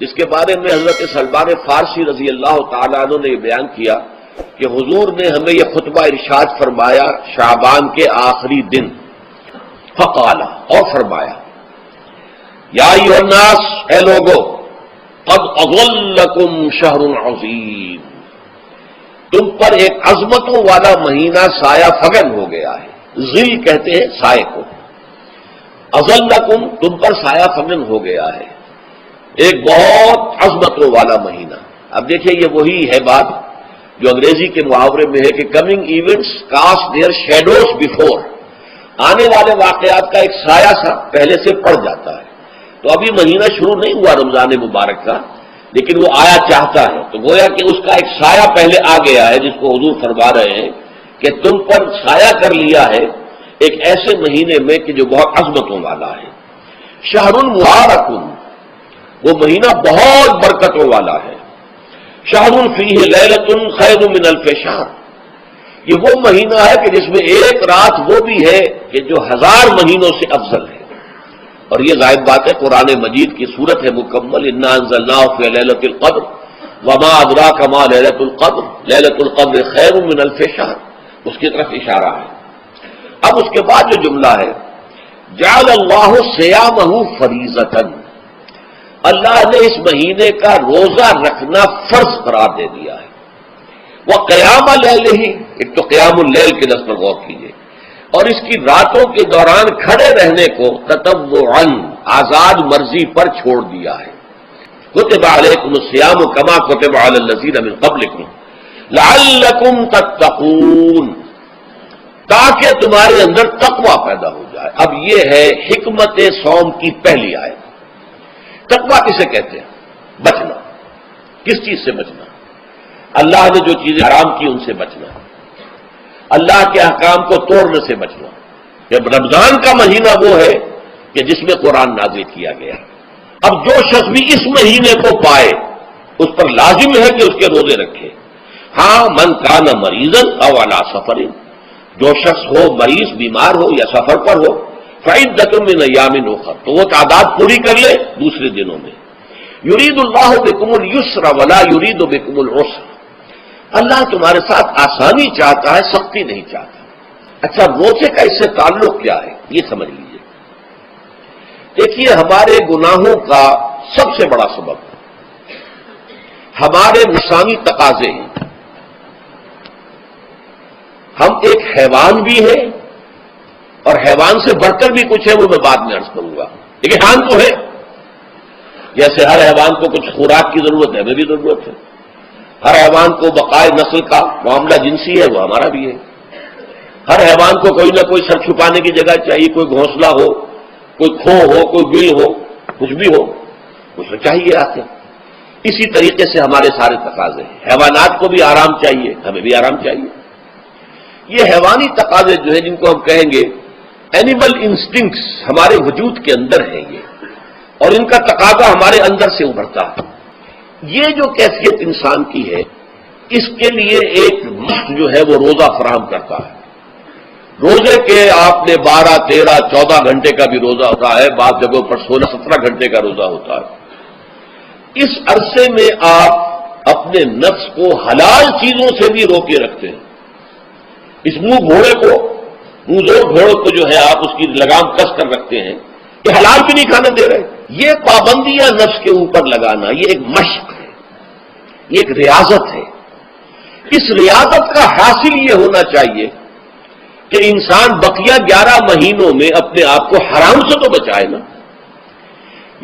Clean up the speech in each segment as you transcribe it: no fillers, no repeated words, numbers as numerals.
جس کے بارے میں حضرت سلمان فارسی رضی اللہ تعالیٰ عنہ نے یہ بیان کیا کہ حضور نے ہمیں یہ خطبہ ارشاد فرمایا شعبان کے آخری دن، فقال، اور فرمایا یا ایھا الناس، اے لوگو، قد اظلکم شہر عظیم، تم پر ایک عظمتوں والا مہینہ سایہ فگن ہو گیا ہے۔ ظل کہتے ہیں سائے کو، اظلکم تم پر سایہ فگن ہو گیا ہے، ایک بہت عظمتوں والا مہینہ۔ اب دیکھیں یہ وہی ہے بات جو انگریزی کے محاورے میں ہے کہ coming events cast their shadows before, آنے والے واقعات کا ایک سایہ سا پہلے سے پڑ جاتا ہے۔ تو ابھی مہینہ شروع نہیں ہوا رمضان مبارک کا، لیکن وہ آیا چاہتا ہے، تو گویا کہ اس کا ایک سایہ پہلے آ گیا ہے، جس کو حضور فرما رہے ہیں کہ تم پر سایہ کر لیا ہے ایک ایسے مہینے میں کہ جو بہت عظمتوں والا ہے۔ شہر مبارک، وہ مہینہ بہت برکتوں والا ہے۔ شہر فیہ لیلۃ خیر من الف شہر، یہ وہ مہینہ ہے کہ جس میں ایک رات وہ بھی ہے کہ جو 1000 مہینوں سے افضل ہے۔ اور یہ ظاہر بات ہے قرآن مجید کی صورت ہے مکمل، انا انزلناہ فی لیلۃ القدر وما ادراک ما لیلۃ القدر لیلۃ القدر خیر من الف شہر، اس کی طرف اشارہ ہے۔ اب اس کے بعد جو جملہ ہے جعل اللہ صیامہ فریضۃ، اللہ نے اس مہینے کا روزہ رکھنا فرض قرار دے دیا ہے۔ وہ قیام لیلہ، ایک تو قیام اللیل کے لفظ پر غور کیجیے، اور اس کی راتوں کے دوران کھڑے رہنے کو تطوعا، آزاد مرضی پر چھوڑ دیا ہے۔ کتب علیکم الصیام کما کتب علی الذین من قبلکم لعلکم تتقون، تاکہ تمہارے اندر تقوی پیدا ہو جائے۔ اب یہ ہے حکمت صوم کی پہلی آیت۔ تقوی کسے کہتے ہیں؟ بچنا۔ کس چیز سے بچنا؟ اللہ نے جو چیزیں حرام کی ان سے بچنا، اللہ کے احکام کو توڑنے سے بچنا۔ جب رمضان کا مہینہ وہ ہے کہ جس میں قرآن نازل کیا گیا، اب جو شخص بھی اس مہینے کو پائے اس پر لازم ہے کہ اس کے روزے رکھے۔ ہاں، من کان مریضا او علی سفر، جو شخص ہو مریض، بیمار ہو یا سفر پر ہو، فعدۃ من ایام اخر، تو وہ تعداد پوری کر لے دوسرے دنوں میں۔ یرید اللہ بکم اليسر ولا یرید بکم العسر، اللہ تمہارے ساتھ آسانی چاہتا ہے، سختی نہیں چاہتا۔ اچھا، روزے کا اس سے تعلق کیا ہے یہ سمجھ لیجیے۔ دیکھیے، ہمارے گناہوں کا سب سے بڑا سبب ہمارے نفسانی تقاضے ہیں۔ ہم ایک حیوان بھی ہیں، اور حیوان سے بڑھ کر بھی کچھ ہے، وہ میں بعد میں عرض کروں گا، لیکن حیوان تو ہے۔ جیسے ہر حیوان کو کچھ خوراک کی ضرورت ہے، ہمیں بھی ضرورت ہے۔ ہر حیوان کو بقائے نسل کا معاملہ جنسی ہے، وہ ہمارا بھی ہے۔ ہر حیوان کو کوئی نہ کوئی سر چھپانے کی جگہ چاہیے، کوئی گھونسلہ ہو، کوئی کھو ہو، کوئی بل ہو، کچھ بھی ہو، کچھ چاہیے آتے۔ اسی طریقے سے ہمارے سارے تقاضے ہیں۔ حیوانات کو بھی آرام چاہیے، ہمیں بھی آرام چاہیے۔ یہ حیوانی تقاضے جو ہیں، جن کو ہم کہیں گے اینیمل انسٹنکٹس، ہمارے وجود کے اندر ہیں یہ، اور ان کا تقاضا ہمارے اندر سے ابھرتا ہے۔ یہ جو کیفیت انسان کی ہے، اس کے لیے ایک مشق جو ہے وہ روزہ فراہم کرتا ہے۔ روزے کے آپ نے 12، 13، 14 گھنٹے کا بھی روزہ ہوتا ہے، بعض جگہوں پر 16، 17 گھنٹے کا روزہ ہوتا ہے۔ اس عرصے میں آپ اپنے نفس کو حلال چیزوں سے بھی روکے رکھتے ہیں۔ اس منہ گھوڑے کو، منہ زور گھوڑے کو جو ہے آپ اس کی لگام کس کر رکھتے ہیں کہ حلال بھی نہیں کھانے دے رہے۔ یہ پابندیاں نفس کے اوپر لگانا، یہ ایک مشق ہے، یہ ایک ریاضت ہے۔ اس ریاضت کا حاصل یہ ہونا چاہیے کہ انسان بقیہ 11 مہینوں میں اپنے آپ کو حرام سے تو بچائے نا۔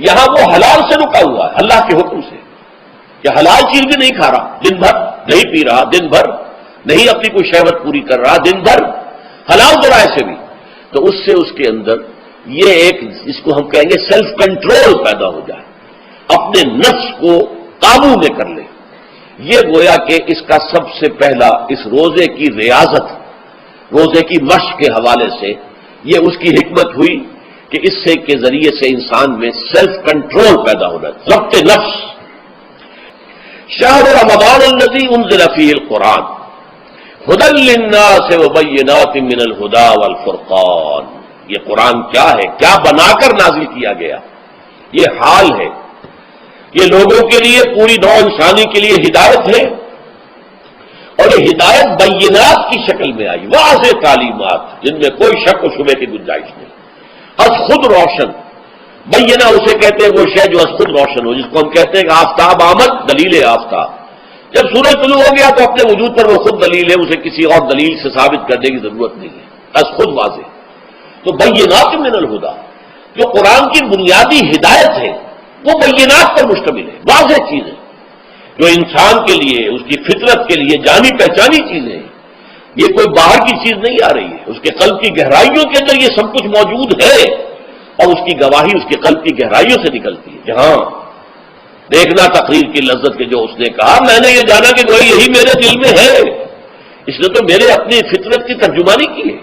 یہاں وہ حلال سے رکا ہوا ہے اللہ کے حکم سے، کہ حلال چیز بھی نہیں کھا رہا، دن بھر نہیں پی رہا، دن بھر نہیں اپنی کوئی شہوت پوری کر رہا، دن بھر حلال ذرائع سے بھی، تو اس سے اس کے اندر یہ ایک، جس کو ہم کہیں گے سیلف کنٹرول پیدا ہو جائے، اپنے نفس کو قابو میں کر لے۔ یہ گویا کہ اس کا سب سے پہلا اس روزے کی ریاضت، روزے کی مشق کے حوالے سے یہ اس کی حکمت ہوئی کہ اس سے کے ذریعے سے انسان میں سیلف کنٹرول پیدا ہونا، ضبط نفس۔ شہر رمضان الذی انزل فیہ القرآن ھدی للناس وبینات من الھدی والفرقان، یہ قرآن کیا ہے، کیا بنا کر نازل کیا گیا؟ یہ حال ہے یہ لوگوں کے لیے، پوری نوع انسانی کے لیے ہدایت ہے، اور یہ ہدایت بینات کی شکل میں آئی، واضح تعلیمات جن میں کوئی شک و شبے کی گنجائش نہیں، از خود روشن۔ بینہ اسے کہتے ہیں وہ شے جو از خود روشن ہو، جس کو ہم کہتے ہیں کہ آفتاب آمد، دلیل آفتاب۔ جب سورج طلوع ہو گیا تو اپنے وجود پر وہ خود دلیل ہے، اسے کسی اور دلیل سے ثابت کرنے کی ضرورت نہیں ہے، از خود واضح۔ تو بینات من الہدیٰ، جو قرآن کی بنیادی ہدایت ہے وہ بینات پر مشتمل ہے، واضح چیز ہے، جو انسان کے لیے، اس کی فطرت کے لیے جانی پہچانی چیزیں ہیں۔ یہ کوئی باہر کی چیز نہیں آ رہی ہے، اس کے قلب کی گہرائیوں کے اندر یہ سب کچھ موجود ہے، اور اس کی گواہی اس کے قلب کی گہرائیوں سے نکلتی ہے۔ جہاں دیکھنا تقریر کی لذت کے جو اس نے کہا، میں نے یہ جانا کہ گوئی یہی میرے دل میں ہے، اس نے تو میرے اپنی فطرت کی ترجمانی کی ہے۔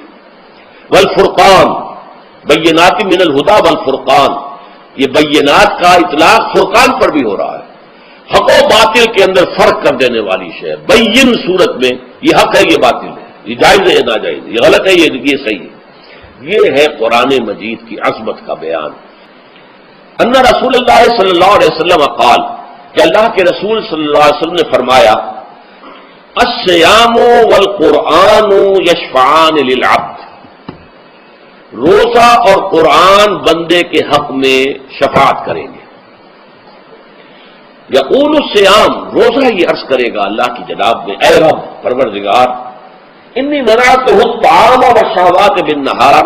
والفرقان، بینات من الہدیٰ والفرقان، یہ بینات کا اطلاق فرقان پر بھی ہو رہا ہے، حق و باطل کے اندر فرق کر دینے والی شے۔ بین صورت میں یہ حق ہے، یہ باطل ہے، یہ جائز ہے، یہ ناجائز ہے، یہ غلط ہے، یہ صحیح ہے۔ یہ ہے قرآن مجید کی عظمت کا بیان۔ ان رسول اللہ صلی اللہ علیہ وسلم قال، کہ اللہ کے رسول صلی اللہ علیہ وسلم نے فرمایا، الصیام والقرآن یشفعان للعبد، روزہ اور قرآن بندے کے حق میں شفاعت کریں گے۔ یقول الصیام، روزہ یہ عرض کرے گا اللہ کی جناب میں، اے رب پروردگار، انی منعتہ الطعام والشہوات بالنہار،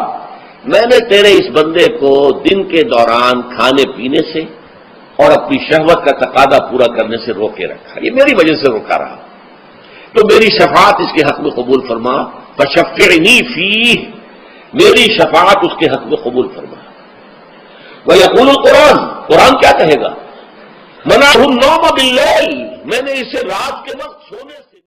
میں نے تیرے اس بندے کو دن کے دوران کھانے پینے سے اور اپنی شہوت کا تقاضا پورا کرنے سے روکے رکھا، یہ میری وجہ سے روکا رہا، تو میری شفاعت اس کے حق میں قبول فرما، فشفعنی فیہ، میری شفاعت اس کے حق میں قبول فرما۔ ویقول القرآن، قرآن کیا کہے گا، منعہ النوم باللیل، میں نے اسے رات کے وقت سونے